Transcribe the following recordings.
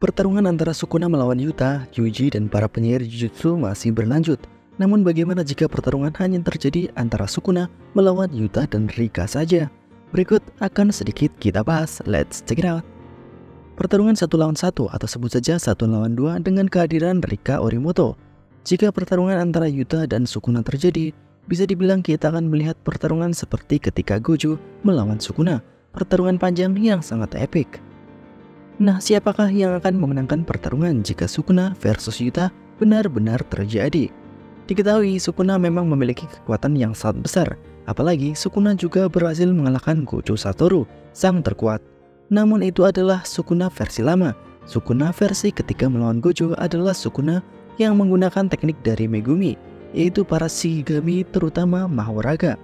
Pertarungan antara Sukuna melawan Yuta, Yuji, dan para penyihir Jujutsu masih berlanjut. Namun bagaimana jika pertarungan hanya terjadi antara Sukuna melawan Yuta dan Rika saja? Berikut akan sedikit kita bahas, let's check it out. Pertarungan 1 lawan 1 atau sebut saja 1 lawan 2 dengan kehadiran Rika Orimoto. Jika pertarungan antara Yuta dan Sukuna terjadi, bisa dibilang kita akan melihat pertarungan seperti ketika Gojo melawan Sukuna, pertarungan panjang yang sangat epik. Nah, siapakah yang akan memenangkan pertarungan jika Sukuna versus Yuta benar-benar terjadi? Diketahui Sukuna memang memiliki kekuatan yang sangat besar, apalagi Sukuna juga berhasil mengalahkan Gojo Satoru, sang terkuat. Namun itu adalah Sukuna versi lama. Sukuna versi ketika melawan Gojo adalah Sukuna yang menggunakan teknik dari Megumi, yaitu para Shigami terutama Mahoraga.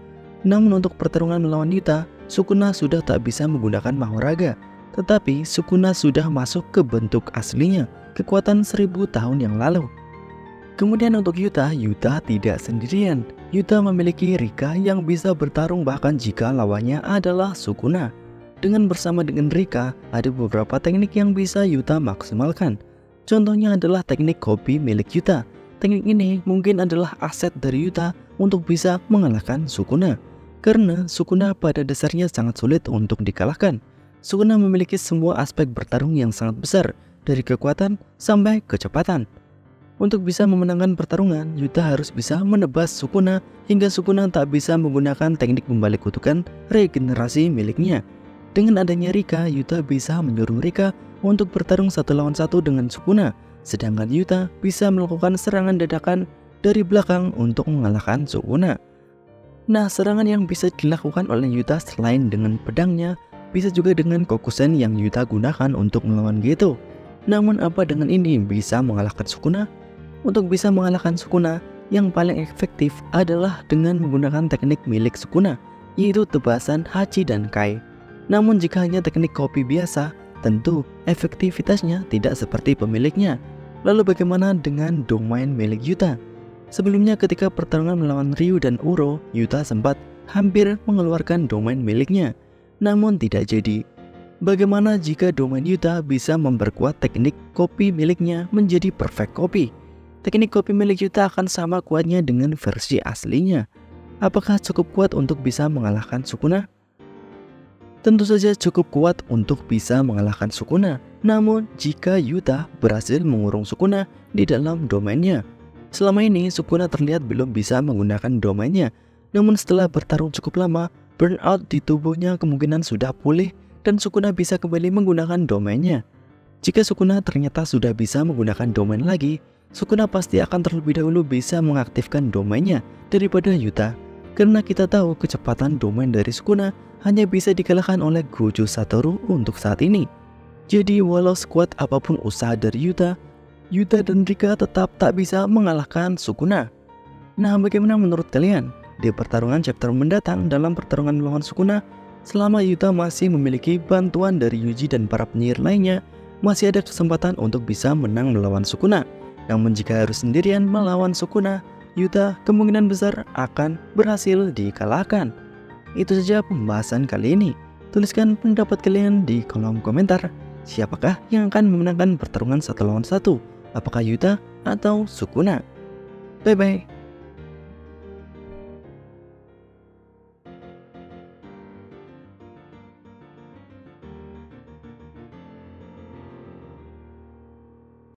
Namun untuk pertarungan melawan Yuta, Sukuna sudah tak bisa menggunakan Mahoraga. Tetapi Sukuna sudah masuk ke bentuk aslinya, kekuatan 1000 tahun yang lalu. Kemudian untuk Yuta tidak sendirian. Yuta memiliki Rika yang bisa bertarung bahkan jika lawannya adalah Sukuna. Bersama dengan Rika, ada beberapa teknik yang bisa Yuta maksimalkan. Contohnya adalah teknik kopi milik Yuta. Teknik ini mungkin adalah aset dari Yuta untuk bisa mengalahkan Sukuna. Karena Sukuna pada dasarnya sangat sulit untuk dikalahkan. Sukuna memiliki semua aspek bertarung yang sangat besar, dari kekuatan sampai kecepatan. Untuk bisa memenangkan pertarungan, Yuta harus bisa menebas Sukuna hingga Sukuna tak bisa menggunakan teknik membalik kutukan regenerasi miliknya. Dengan adanya Rika, Yuta bisa menyuruh Rika untuk bertarung 1 lawan 1 dengan Sukuna, sedangkan Yuta bisa melakukan serangan dadakan dari belakang untuk mengalahkan Sukuna. Nah, serangan yang bisa dilakukan oleh Yuta selain dengan pedangnya, bisa juga dengan Kokusen yang Yuta gunakan untuk melawan Geto. Namun apa dengan ini bisa mengalahkan Sukuna? Untuk bisa mengalahkan Sukuna, yang paling efektif adalah dengan menggunakan teknik milik Sukuna, yaitu tebasan Hachi dan Kai. Namun jika hanya teknik kopi biasa, tentu efektivitasnya tidak seperti pemiliknya. Lalu bagaimana dengan domain milik Yuta? Sebelumnya ketika pertarungan melawan Ryu dan Uro, Yuta sempat hampir mengeluarkan domain miliknya. Namun tidak jadi. Bagaimana jika domain Yuta bisa memperkuat teknik kopi miliknya menjadi perfect copy? Teknik kopi milik Yuta akan sama kuatnya dengan versi aslinya. Apakah cukup kuat untuk bisa mengalahkan Sukuna? Tentu saja cukup kuat untuk bisa mengalahkan Sukuna. Namun jika Yuta berhasil mengurung Sukuna di dalam domainnya. Selama ini Sukuna terlihat belum bisa menggunakan domainnya. Namun setelah bertarung cukup lama, burnout di tubuhnya kemungkinan sudah pulih dan Sukuna bisa kembali menggunakan domainnya. Jika Sukuna ternyata sudah bisa menggunakan domain lagi, Sukuna pasti akan terlebih dahulu bisa mengaktifkan domainnya daripada Yuta. Karena kita tahu kecepatan domain dari Sukuna hanya bisa dikalahkan oleh Gojo Satoru untuk saat ini. Jadi walau sekuat apapun usaha dari Yuta dan Rika tetap tak bisa mengalahkan Sukuna. Nah, bagaimana menurut kalian? Di pertarungan chapter mendatang dalam pertarungan melawan Sukuna, selama Yuta masih memiliki bantuan dari Yuji dan para penyihir lainnya, masih ada kesempatan untuk bisa menang melawan Sukuna. Namun jika harus sendirian melawan Sukuna, Yuta kemungkinan besar akan berhasil dikalahkan. Itu saja pembahasan kali ini. Tuliskan pendapat kalian di kolom komentar. Siapakah yang akan memenangkan pertarungan 1 lawan 1? Apakah Yuta atau Sukuna? Bye bye.